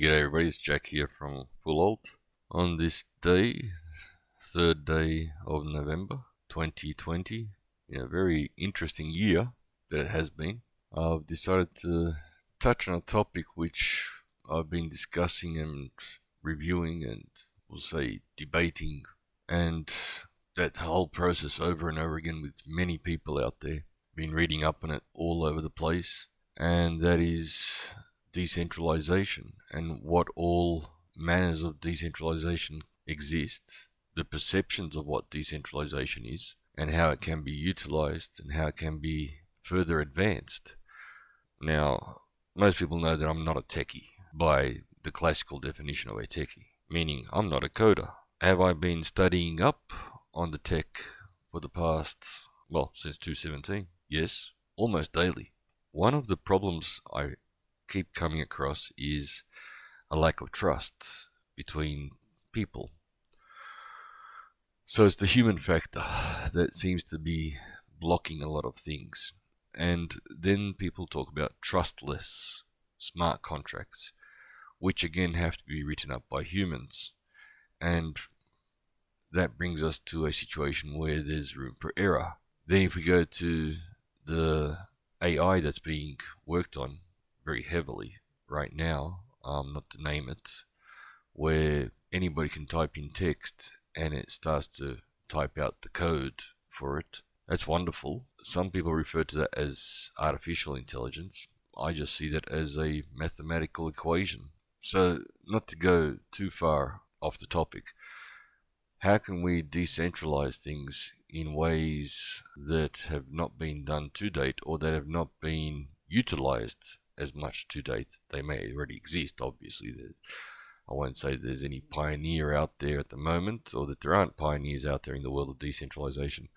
G'day everybody, it's Jack here from Full Alt. On this day, 3rd day of November 2020, very interesting year that it has been. I've decided to touch on a topic which I've been discussing and reviewing and we'll say debating, and that whole process over and over again with many people out there. Been reading up on it all over the place, and that is decentralization and what all manners of decentralization exist, the perceptions of what decentralization is, and how it can be utilized and how it can be further advanced. Now, most people know that I'm not a techie by the classical definition of a techie, meaning I'm not a coder. Have I been studying up on the tech for the past, since 2017? Yes, almost daily. One of the problems I keep coming across is a lack of trust between people. So it's the human factor that seems to be blocking a lot of things. And then people talk about trustless smart contracts, which again have to be written up by humans. And that brings us to a situation where there's room for error. Then if we go to the AI that's being worked on very heavily right now, not to name it, where anybody can type in text and it starts to type out the code for it. That's wonderful. Some people refer to that as artificial intelligence. I just see that as a mathematical equation. So, not to go too far off the topic, how can we decentralize things in ways that have not been done to date or that have not been utilized as much to date? They may already exist, obviously. I won't say there's any pioneer out there at the moment, or that there aren't pioneers out there in the world of decentralization.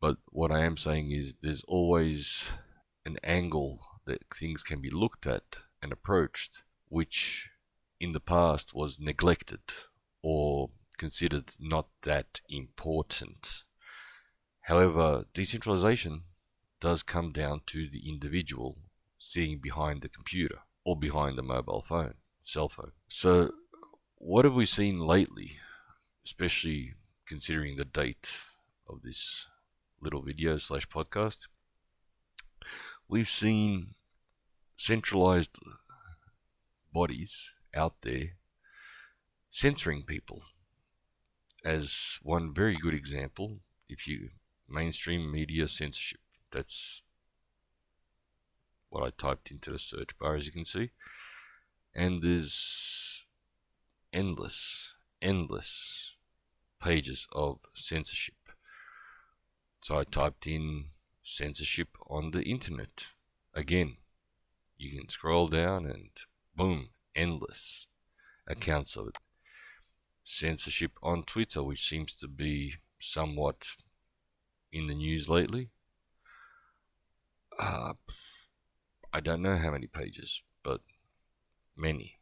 But what I am saying is there's always an angle that things can be looked at and approached, which in the past was neglected or considered not that important. However, decentralization does come down to the individual sitting behind the computer or behind the mobile phone, cell phone. So what have we seen lately, especially considering the date of this little video / podcast? We've seen centralized bodies out there censoring people. As one very good example, mainstream media censorship. That's what I typed into the search bar, as you can see. And there's endless pages of censorship. So I typed in censorship on the internet. Again, you can scroll down and boom, endless accounts of it. Censorship on Twitter, which seems to be somewhat in the news lately. I don't know how many pages, but many.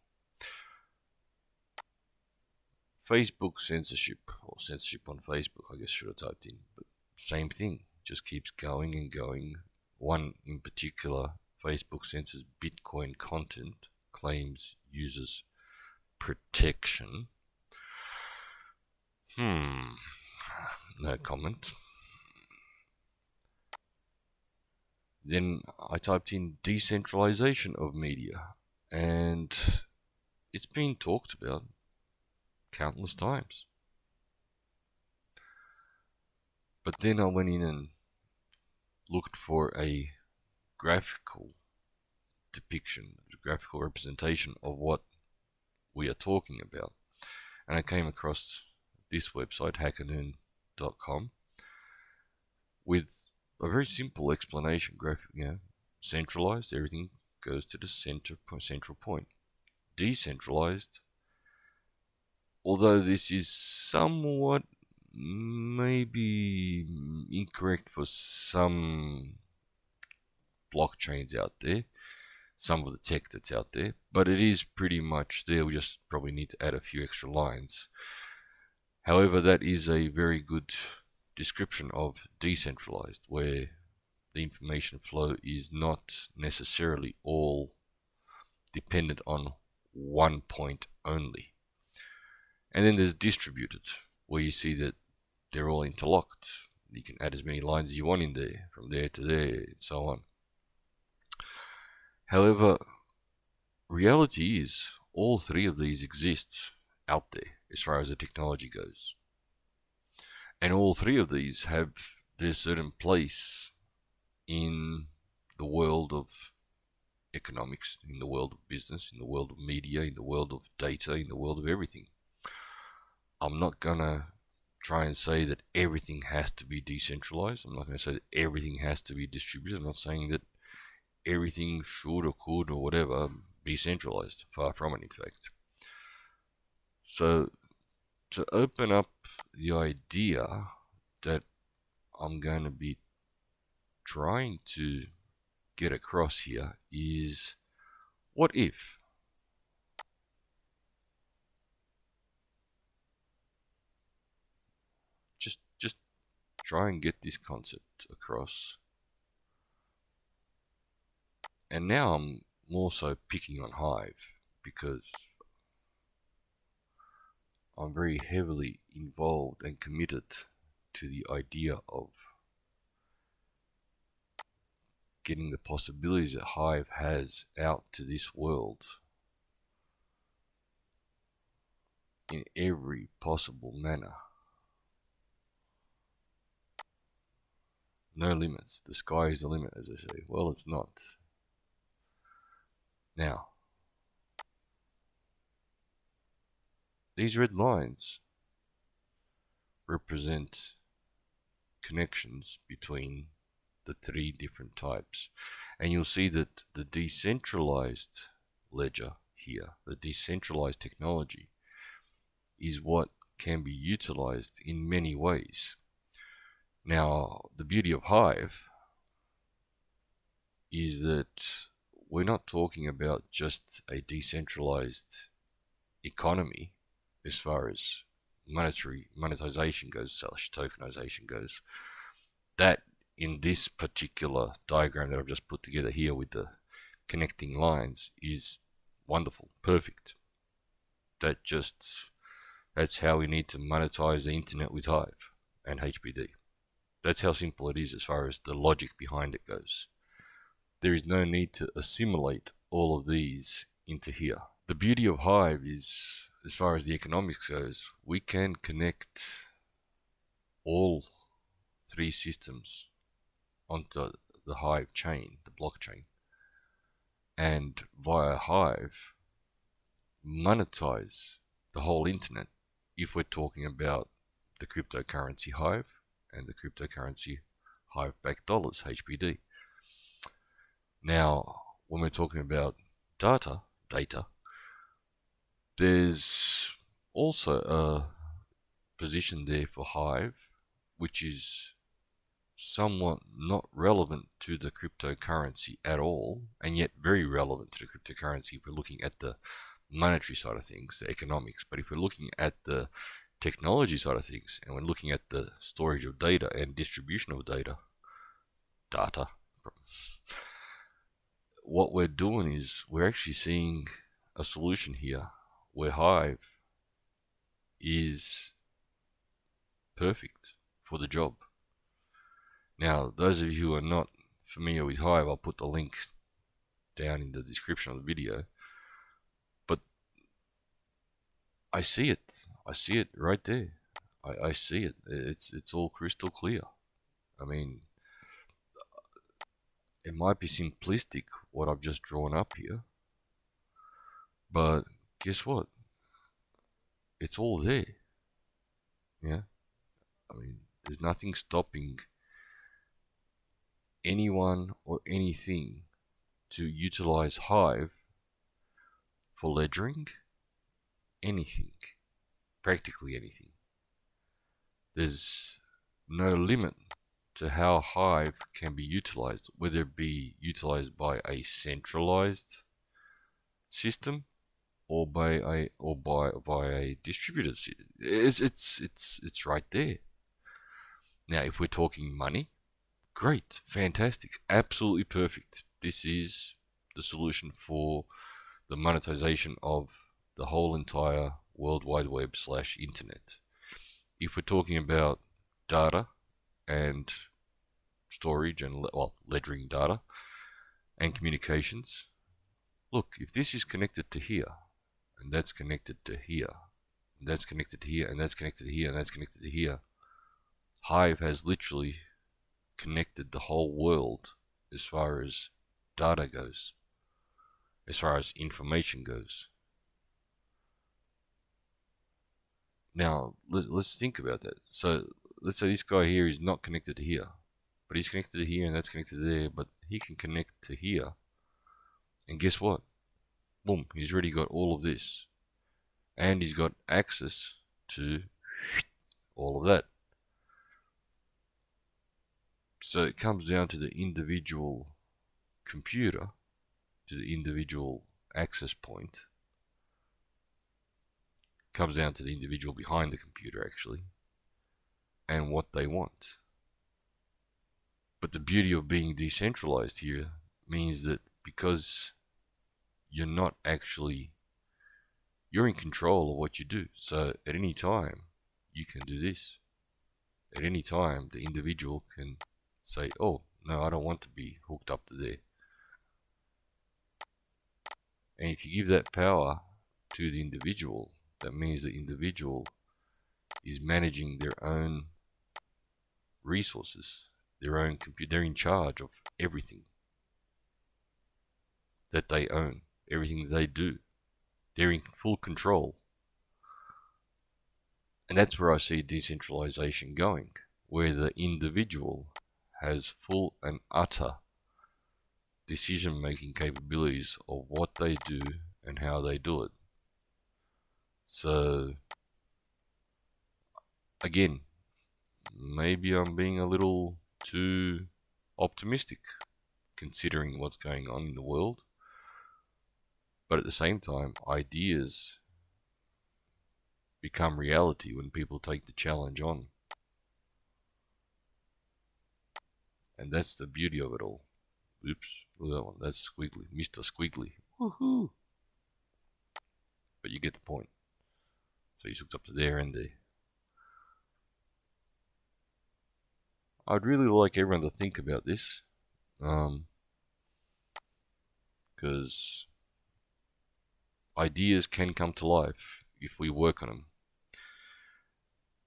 Facebook censorship, or censorship on Facebook, I guess should have typed in, but same thing, just keeps going and going. One in particular, Facebook censors Bitcoin content, claims users protection. No comment. Then I typed in decentralization of media, and it's been talked about countless times. But then I went in and looked for a graphical depiction, a graphical representation of what we are talking about. And I came across this website, hackernoon.com, with a very simple explanation. Centralized, everything goes to the central point. Decentralized, although this is somewhat maybe incorrect for some blockchains out there, some of the tech that's out there, but it is pretty much there. We just probably need to add a few extra lines. However, that is a very good description of decentralized, where the information flow is not necessarily all dependent on one point only. And then there's distributed, where you see that they're all interlocked. You can add as many lines as you want in there, from there to there, and so on. However, reality is all three of these exist out there as far as the technology goes. And all three of these have their certain place in the world of economics, in the world of business, in the world of media, in the world of data, in the world of everything. I'm not gonna try and say that everything has to be decentralized. I'm not going to say that everything has to be distributed. I'm not saying that everything should or could or whatever be centralized. Far from it, in fact. So, to open up the idea that I'm going to be trying to get across here is, what if? Just try and get this concept across. And now I'm more so picking on Hive because I'm very heavily involved and committed to the idea of getting the possibilities that Hive has out to this world in every possible manner. No limits. The sky is the limit, as they say. Well, it's not. Now, these red lines represent connections between the three different types. And you'll see that the decentralized ledger here, the decentralized technology, is what can be utilized in many ways. Now, the beauty of Hive is that we're not talking about just a decentralized economy as far as monetization goes, / tokenization goes. That, in this particular diagram that I've just put together here with the connecting lines, is wonderful, perfect. That's how we need to monetize the internet with Hive and HBD. That's how simple it is as far as the logic behind it goes. There is no need to assimilate all of these into here. The beauty of Hive is, as far as the economics goes, we can connect all three systems onto the Hive chain, the blockchain, and via Hive monetize the whole internet if we're talking about the cryptocurrency Hive and the cryptocurrency Hive-backed dollars, HBD. Now, when we're talking about data, there's also a position there for Hive, which is somewhat not relevant to the cryptocurrency at all, and yet very relevant to the cryptocurrency if we're looking at the monetary side of things, the economics. But if we're looking at the technology side of things, and we're looking at the storage of data and distribution of data, what we're doing is we're actually seeing a solution here where Hive is perfect for the job. Now, those of you who are not familiar with Hive, I'll put the link down in the description of the video. But I see it. I see it right there. I see it. It's all crystal clear. I mean, it might be simplistic what I've just drawn up here, but guess what? It's all there. Yeah? I mean, there's nothing stopping anyone or anything to utilize Hive for ledgering anything, practically anything. There's no limit to how Hive can be utilized, whether it be utilized by a centralized system or by a distributed system. It's right there. Now, if we're talking money, great, fantastic, absolutely perfect. This is the solution for the monetization of the whole entire World Wide Web / internet. If we're talking about data and storage and, well, ledgering data and communications, look, if this is connected to here, and that's connected to here, and that's connected to here, and that's connected to here, and that's connected to here, Hive has literally connected the whole world as far as data goes, as far as information goes. Now, let's think about that. So, let's say this guy here is not connected to here, but he's connected to here and that's connected to there, but he can connect to here. And guess what? Boom, he's already got all of this. And he's got access to all of that. So it comes down to the individual computer, to the individual access point. It comes down to the individual behind the computer, actually, and what they want. But the beauty of being decentralized here means that because you're not actually, you're in control of what you do. So at any time, you can do this. At any time, the individual can say, oh, no, I don't want to be hooked up to there. And if you give that power to the individual, that means the individual is managing their own resources, their own computer. They're in charge of everything that they own, everything they do. They're in full control. And that's where I see decentralization going, where the individual has full and utter decision-making capabilities of what they do and how they do it. So, again, maybe I'm being a little too optimistic considering what's going on in the world. But at the same time, ideas become reality when people take the challenge on. And that's the beauty of it all. Oops, look at that one. That's Squiggly. Mr. Squiggly. Woohoo! But you get the point. So he's hooked up to there and there. I'd really like everyone to think about this. Because ideas can come to life if we work on them.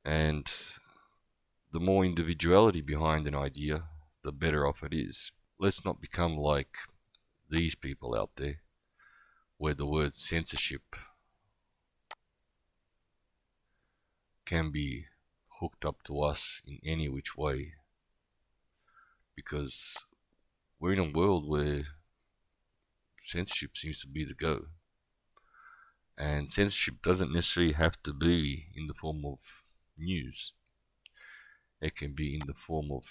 And the more individuality behind an idea, the better off it is. Let's not become like these people out there, where the word censorship can be hooked up to us in any which way. Because we're in a world where censorship seems to be the go. And censorship doesn't necessarily have to be in the form of news. It can be in the form of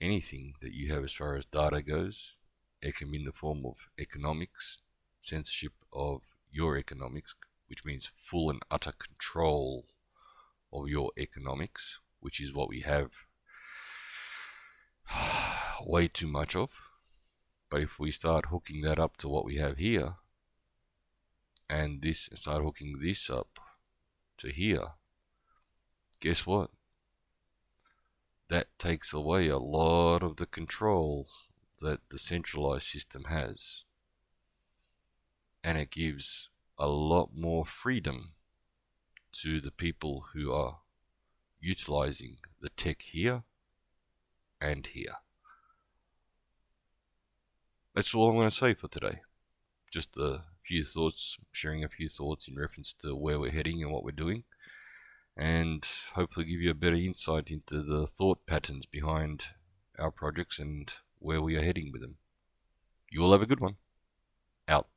anything that you have as far as data goes. It can be in the form of economics, censorship of your economics, which means full and utter control of your economics, which is what we have way too much of. But if we start hooking that up to what we have here, and start hooking this up to here, guess what? That takes away a lot of the control that the centralized system has. And it gives a lot more freedom to the people who are utilizing the tech here and here. That's all I'm going to say for today. Just a few thoughts, sharing a few thoughts in reference to where we're heading and what we're doing. And hopefully give you a better insight into the thought patterns behind our projects and where we are heading with them. You all have a good one. Out.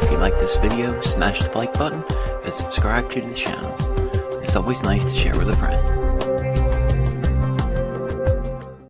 If you like this video, smash the like button and subscribe to the channel. It's always nice to share with a friend.